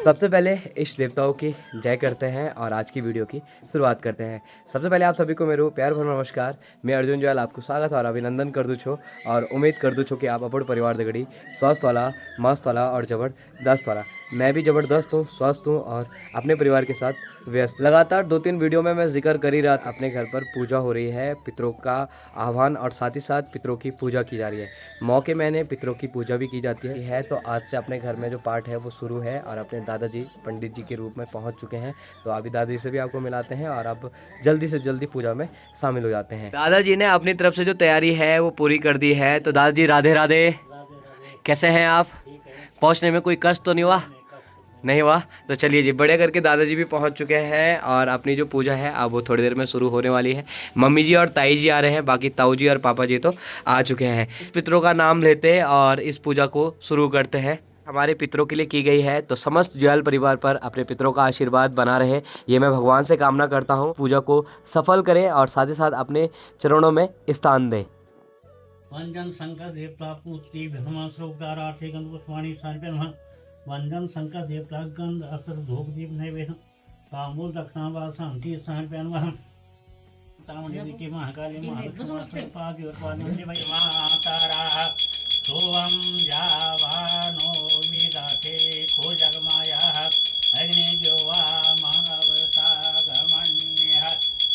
सबसे पहले इष्ट देवताओं की जय करते हैं और आज की वीडियो की शुरुआत करते हैं। सबसे पहले आप सभी को मेरा प्यार भरा नमस्कार। मैं अर्जुन जयल आपको स्वागत और अभिनंदन कर दूँ छो और उम्मीद कर दूँ छो कि आप अपने परिवार दगड़ी स्वस्थ वाला, मस्त वाला और ज़बरदस्त वाला। मैं भी ज़बरदस्त हूँ, स्वस्थ हूँ और अपने परिवार के साथ व्यस्त। लगातार 2-3 वीडियो में मैं जिक्र कर ही रहा था, अपने घर पर पूजा हो रही है, पितरों का आह्वान और साथ ही साथ पितरों की पूजा की जा रही है। मौके मैंने पितरों की पूजा भी की जाती है तो आज से अपने घर में जो पाठ है वो शुरू है और अपने दादाजी पंडित जी के रूप में पहुंच चुके हैं। तो अभी दादाजी से भी आपको मिलाते हैं और अब जल्दी से जल्दी पूजा में शामिल हो जाते हैं। दादाजी ने अपनी तरफ से जो तैयारी है वो पूरी कर दी है। तो दादाजी राधे राधे, कैसे हैं आप? पहुंचने में कोई कष्ट तो नहीं हुआ? नहीं हुआ? तो चलिए जी, बढ़िया करके दादाजी भी पहुंच चुके हैं और अपनी जो पूजा है अब वो थोड़ी देर में शुरू होने वाली है। मम्मी जी और ताई जी आ रहे हैं, बाकी ताऊ जी और पापा जी तो आ चुके हैं। इस पितरों का नाम लेते हैं और इस पूजा को शुरू करते हैं। हमारे पितरों के लिए की गई है तो समस्त जयल परिवार पर अपने पितरों का आशीर्वाद बना रहे, ये मैं भगवान से कामना करता हूँ। पूजा को सफल करें और साथ ही साथ अपने चरणों में स्थान दें। वंदन शंकर देवता पुत्री भ्रमाश्रोपकारार्थे गंधपुष्पाणि समर्पयामः। वंदन शंकर देवता गंध अक्षर धूप दीप नैवेद्य तांबूल दक्षिणा व शांति समर्पयामः। तामणि के महाकाली महापादि उत्पादन भय मातारा सोवम जावानो विदाते खो जगमाया अग्नि ज्योवा मानव सागमन्यः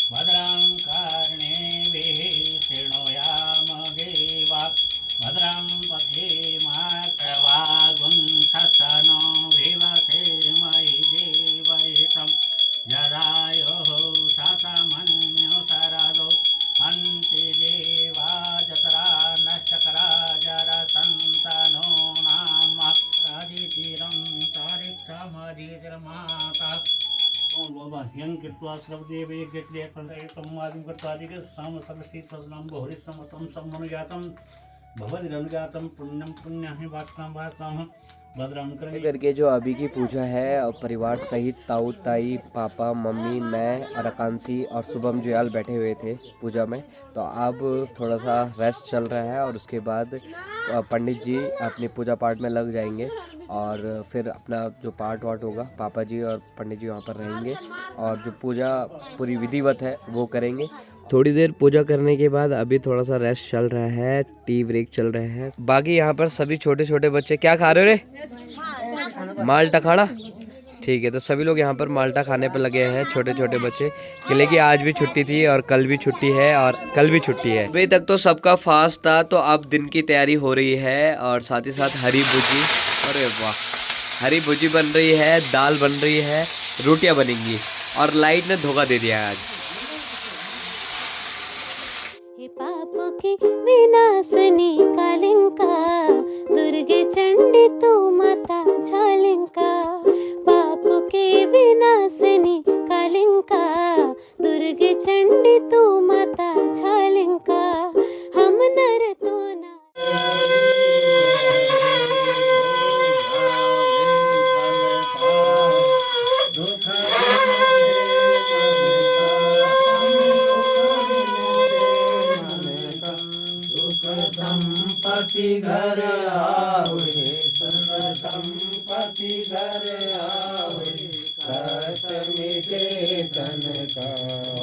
भद्रं कर्णेभिः शृणोयाम देवा भद्रं पश्येमात्रवागुं सत्तनो विवसेमहि देवहितं जरायोः शतमन्यो शरदो अन्ति देवा जतरा नश्चकरा जरसन्तनो नाम राजितिरं तारिक्षमधितिर्माता यं कृत्वा सर्वदेवे कृत्य कंठयितं आदिं कर्तादिके साम सर्वस्थितस्नां बहुरिस्तमतं सम्मनुजातं भवदिरनुजातं पुण्यं पुण्याहि वाक्तां भद्रं करके जो अभी की पूजा है और परिवार सहित ताऊ ताई पापा मम्मी मैं और आकांक्षी और शुभम जयाल बैठे हुए थे पूजा में। तो अब थोड़ा सा रेस्ट चल रहा है और उसके बाद पंडित जी अपनी पूजा पाठ में लग जाएंगे और फिर अपना जो पाठ वाट होगा पापा जी और पंडित जी वहाँ पर रहेंगे और जो पूजा पूरी विधिवत है वो करेंगे। थोड़ी देर पूजा करने के बाद अभी थोड़ा सा रेस्ट चल रहा है, टी ब्रेक चल रहा है। बाकी यहाँ पर सभी छोटे छोटे बच्चे क्या खा रहे हो रे? माल्टा खाना? ठीक है, तो सभी लोग यहाँ पर माल्टा खाने पर लगे हैं, छोटे छोटे बच्चे। किले की आज भी छुट्टी थी और कल भी छुट्टी है और कल भी छुट्टी है। अभी तक तो सबका फास्ट था तो अब दिन की तैयारी हो रही है और साथ ही साथ हरी भुजी, अरे वाह, हरी भुजी बन रही है, दाल बन रही है, रोटियाँ बनेंगी और लाइट ने धोखा दे दिया आज। पापों की विनाशनी कालिंका दुर्गे चंडी तू माता झालिंका। पापों की विनाशनी कालिंका दुर्गे चंडी तू माता झालिंका। हम नर तो ना संपत्ति घर आवे, सर्व संपत्ति घर आवे, कष्ट मिटे तन का।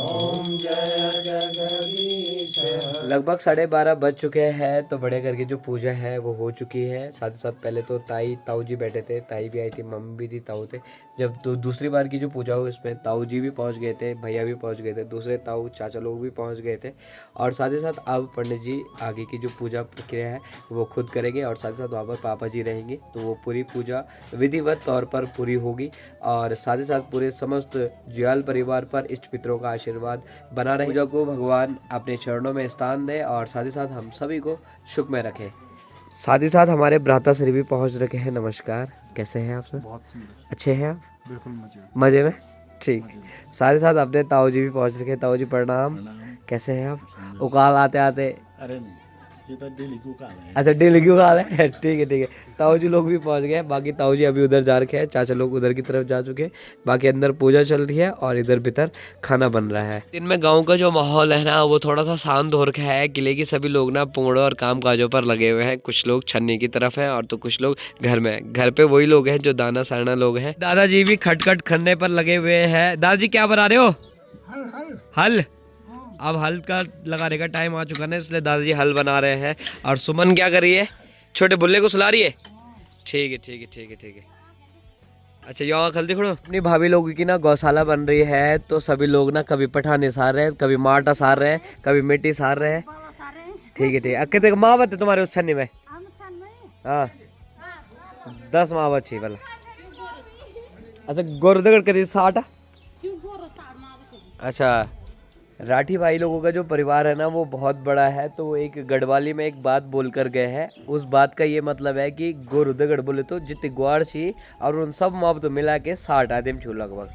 ओम जय जगदीश। लगभग 12:30 बज चुके हैं तो बड़े करके जो पूजा है वो हो चुकी है। साथ ही साथ पहले तो ताई ताऊ जी बैठे थे, ताई भी आई थी, मम्मी भी थी, ताऊ थे। जब तो दूसरी बार की जो पूजा हुई इसमें ताऊ जी भी पहुंच गए थे, भैया भी पहुंच गए थे, दूसरे ताऊ चाचा लोग भी पहुंच गए थे और साथ ही साथ अब पंडित जी आगे की जो पूजा प्रक्रिया है वो खुद करेंगे और साथ ही साथ वहाँ पर पापा जी रहेंगे। तो वो पूरी पूजा विधिवत तौर पर पूरी होगी और साथ ही साथ पूरे समस्त जयाल परिवार पर इष्ट पितरों का आशीर्वाद बना रहे। पूजा को भगवान अपने चरणों में स्थान दे और साथ ही साथ हम सभी को सुख में रखें। साथ ही साथ हमारे भ्राता श्री भी पहुंच रखे हैं। नमस्कार, कैसे हैं आप सर? बहुत सुंदर, अच्छे हैं आप? बिल्कुल मजे में? ठीक। साथ ही साथ अपने ताऊ जी भी पहुंच रखे हैं। ताऊ जी प्रणाम, कैसे हैं आप? उकाल आते आते अरे नहीं, ये तो डेली क्यों का है। अच्छा डेली क्यों खा रहे हैं, ठीक है ठीक है। ताऊ जी लोग भी पहुंच गए, बाकी ताऊ जी अभी उधर जा रखे हैं, चाचा लोग उधर की तरफ जा चुके हैं, बाकी अंदर पूजा चल रही है और इधर भीतर खाना बन रहा है। दिन में गांव का जो माहौल है ना वो थोड़ा सा शांत हो रखा है, किले की सभी लोग ना पुंगड़ों और काम काजों पर लगे हुए हैं, कुछ लोग छन्नी की तरफ हैं और तो कुछ लोग घर में हैं। घर पे वही लोग हैं जो दाना सारना लोग हैं। दादाजी भी खटखट खन्ने पर लगे हुए हैं। दादाजी क्या बना रहे हो? हल। अब हल का लगाने का टाइम आ चुका है, इसलिए दादाजी हल बना रहे हैं। और सुमन क्या कर रही है? छोटे बुल्ले को सुला रही है। ठीक है ठीक है ठीक है ठीक है। अच्छा यहाँ खल दिखो, अपनी भाभी लोगों की ना गौशाला बन रही है, तो सभी लोग ना कभी पठाने सार रहे हैं, कभी माटा सार रहे हैं, कभी मिट्टी सार रहे हैं। ठीक है ठीक है। कितने माँ बते तुम्हारे उस छन्नी में? हाँ 10 माँ बची भला। अच्छा गोरदगढ़ करी 60। अच्छा राठी भाई लोगों का जो परिवार है ना वो बहुत बड़ा है, तो वो एक गढ़वाली में एक बात बोल कर गए हैं। उस बात का ये मतलब है कि गोरुदगढ़ बोले तो जितने ग्वाड़ सी और उन सब माप तो मिला के 60 आदमी छू लगभग,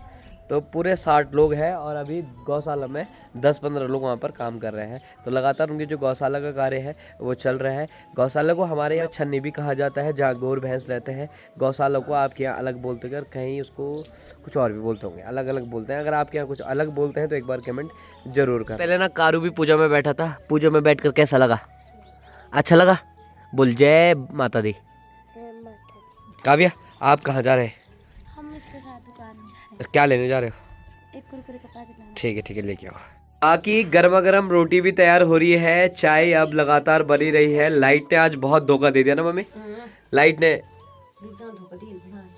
तो पूरे 60 लोग हैं। और अभी गौशाला में 10-15 लोग वहाँ पर काम कर रहे हैं, तो लगातार उनकी जो गौशाला का कार्य है वो चल रहा है। गौशाला को हमारे यहाँ छन्नी भी कहा जाता है, जहाँ गोर भैंस रहते हैं। गौशाला को आपके यहाँ अलग बोलते हैं, कहीं उसको कुछ और भी बोलते होंगे, अलग अलग बोलते हैं। अगर आपके यहाँ कुछ अलग बोलते हैं तो एक बार कमेंट जरूर कर। पहले ना कारू भी पूजा में बैठा था, पूजा में बैठकर कैसा लगा? अच्छा लगा? बोल जय माता दी। काव्या आप कहाँ जा रहे हैं? हम इसके साथ दुकान में जा रहे क्या लेने जा रहे हो? हैं, एक कुरकुरे का पैकेट लाना। ठीक है लेके आओ। बाकी गर्मा गर्म रोटी भी तैयार हो रही है, चाय अब लगातार बनी रही है। लाइट ने आज बहुत धोखा दे दिया ना मम्मी, लाइट ने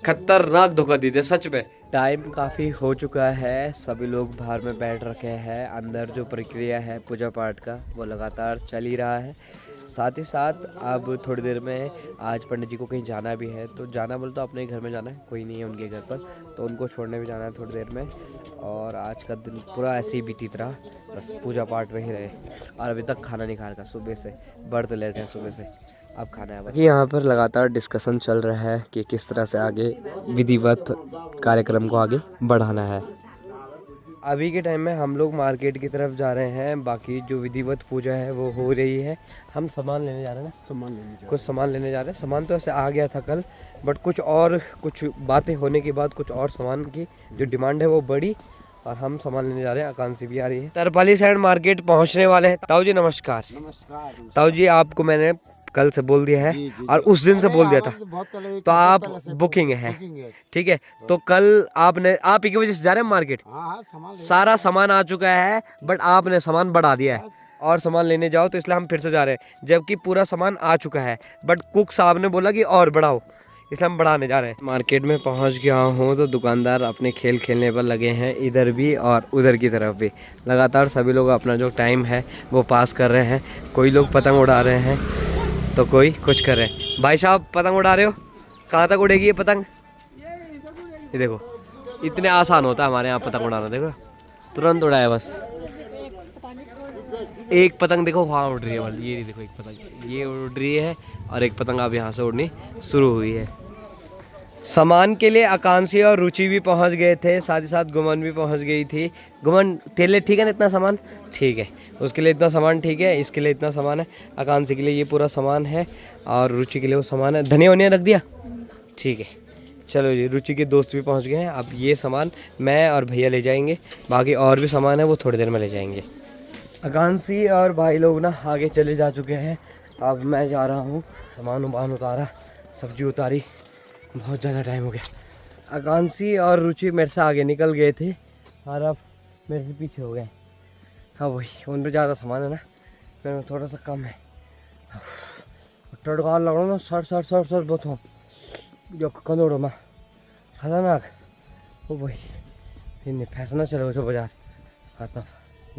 खतरनाक धोखा दे दिया सच में। टाइम काफ़ी हो चुका है, सभी लोग बाहर में बैठ रखे हैं। अंदर जो प्रक्रिया है पूजा पाठ का वो लगातार चल ही रहा है। साथ ही साथ अब थोड़ी देर में आज पंडित जी को कहीं जाना भी है, तो जाना बोले तो अपने घर में जाना है, कोई नहीं है उनके घर पर, तो उनको छोड़ने भी जाना है थोड़ी देर में। और आज का दिन पूरा ऐसे ही बीती तरह बस पूजा पाठ में ही रहे। और अभी तक खाना नहीं खाया था, सुबह से व्रत लेते हैं सुबह से, अब खाना है। बाकी यहाँ पर लगातार डिस्कशन चल रहा है कि किस तरह से आगे विधिवत कार्यक्रम को आगे बढ़ाना है। अभी के टाइम में हम लोग मार्केट की तरफ जा रहे हैं, बाकी जो विधिवत पूजा है वो हो रही है। हम सामान लेने जा रहे हैं ना, सामान लेने जा कुछ सामान लेने जा रहे हैं। सामान तो ऐसे आ गया था कल, बट कुछ बातें होने के बाद कुछ और सामान की जो डिमांड है वो बढ़ी और हम सामान लेने जा रहे हैं। आकांक्षी भी आ रही है। तरपाली साइड मार्केट पहुंचने वाले हैं। ताऊ जी नमस्कार। नमस्कार। ताऊ जी आपको मैंने कल से बोल दिया है और उस दिन से बोल दिया था, तो आप बुकिंग है, ठीक है। तो कल आप ही की वजह से जा रहे हैं मार्केट। सारा सामान आ चुका है, बट आपने सामान बढ़ा दिया है और सामान लेने जाओ, तो इसलिए हम फिर से जा रहे हैं, जबकि पूरा सामान आ चुका है। बट कुक साहब ने बोला कि और बढ़ाओ, इसलिए हम बढ़ाने जा रहे हैं। मार्केट में पहुंच गया हूँ, तो दुकानदार अपने खेल खेलने पर लगे हैं, इधर भी और उधर की तरफ भी। लगातार सभी लोग अपना जो टाइम है वो पास कर रहे हैं। कोई लोग पतंग उड़ा रहे हैं तो कोई कुछ कर रहे हैं। भाई साहब पतंग उड़ा रहे हो, कहाँ तक उड़ेगी ये पतंग? ये देखो इतने आसान होता है हमारे यहाँ पतंग उड़ाना, देखो तुरंत उड़ाया बस। एक पतंग देखो वहाँ उड़ रही है, ये देखो एक पतंग ये उड़ रही है और एक पतंग अब यहाँ से उड़नी शुरू हुई है। सामान के लिए आकांक्षी और रुचि भी पहुंच गए थे, साथ ही साथ गुमन भी पहुंच गई थी। गुमन तेरे लिए ठीक है ना इतना सामान? ठीक है, उसके लिए इतना सामान ठीक है, इसके लिए इतना सामान है, आकांक्षी के लिए ये पूरा सामान है और रुचि के लिए वो सामान है। धनिया वनिया रख दिया, ठीक है। चलो जी, रुचि के दोस्त भी पहुंच गए हैं। अब ये सामान मैं और भैया ले जाएंगे, बाकी और भी सामान है वो थोड़ी देर में ले जाएंगे। आकांक्षी और भाई लोग ना आगे चले जा चुके हैं। अब मैं जा रहा हूँ, सामान उमान उतारा, सब्जी उतारी, बहुत ज़्यादा टाइम हो गया। आकांक्षी और रुचि मेरे से आगे निकल गए थे और अब मेरे से पीछे हो गए। हाँ वही, उन पर ज़्यादा सामान है ना, मेरे में थोड़ा सा कम है। टड़का लग रहा ना, सर बहुत हो जो कंदोड़ो में खतरनाक वो वही फिर फैसना चलो जो बाजार। हाँ तब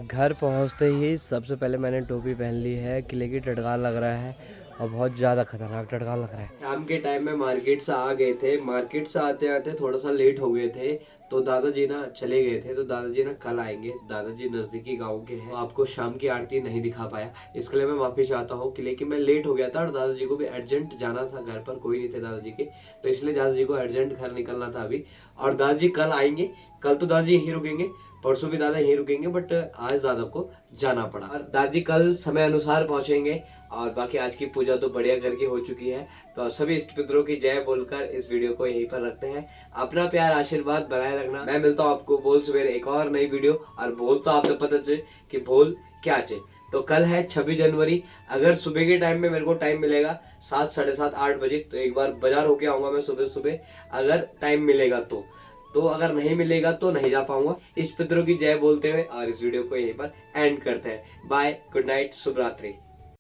घर पहुंचते ही सबसे पहले मैंने टोपी पहन ली है, किले की टटकार लग रहा है और बहुत ज़्यादा खतरनाक टटकार लग रहा है। शाम के टाइम में मार्केट से आ गए थे, मार्केट से आते आते थोड़ा सा लेट हो गए थे, तो दादाजी ना चले गए थे, तो दादाजी ना कल आएंगे। दादाजी नज़दीकी गांव के हैं, तो आपको शाम की आरती नहीं दिखा पाया, इसके लिए मैं माफ़ी चाहता हूँ कि लेकिन मैं लेट हो गया था और दादाजी को भी अर्जेंट जाना था, घर पर कोई नहीं थे दादाजी के, तो इसलिए दादाजी को अर्जेंट घर निकलना था अभी। और दादाजी कल आएंगे, कल तो दादाजी यहीं रुकेंगे, परसों भी दादा यहीं रुकेंगे, बट आज दादा को जाना पड़ा। और दादी कल समय अनुसार पहुंचेंगे। और बाकी आज की पूजा तो बढ़िया करके हो चुकी है। तो सभी इष्ट पितरों की जय बोलकर इस वीडियो को यहीं पर रखते हैं। अपना प्यार आशीर्वाद बनाए रखना। मैं मिलता हूँ आपको बोल सवेरे एक और नई वीडियो। और बोल तो आपको पता चले कि बोल क्या चाहिए। तो कल है 26 जनवरी। अगर सुबह के टाइम में मेरे को टाइम मिलेगा 7, 7:30, 8 बजे, तो एक बार बाजार होके आऊंगा मैं सुबह सुबह, अगर टाइम मिलेगा तो अगर नहीं मिलेगा तो नहीं जा पाऊंगा। इस पितरों की जय बोलते हुए और इस वीडियो को यहीं पर एंड करते हैं। बाय, गुड नाइट, शुभ रात्रि।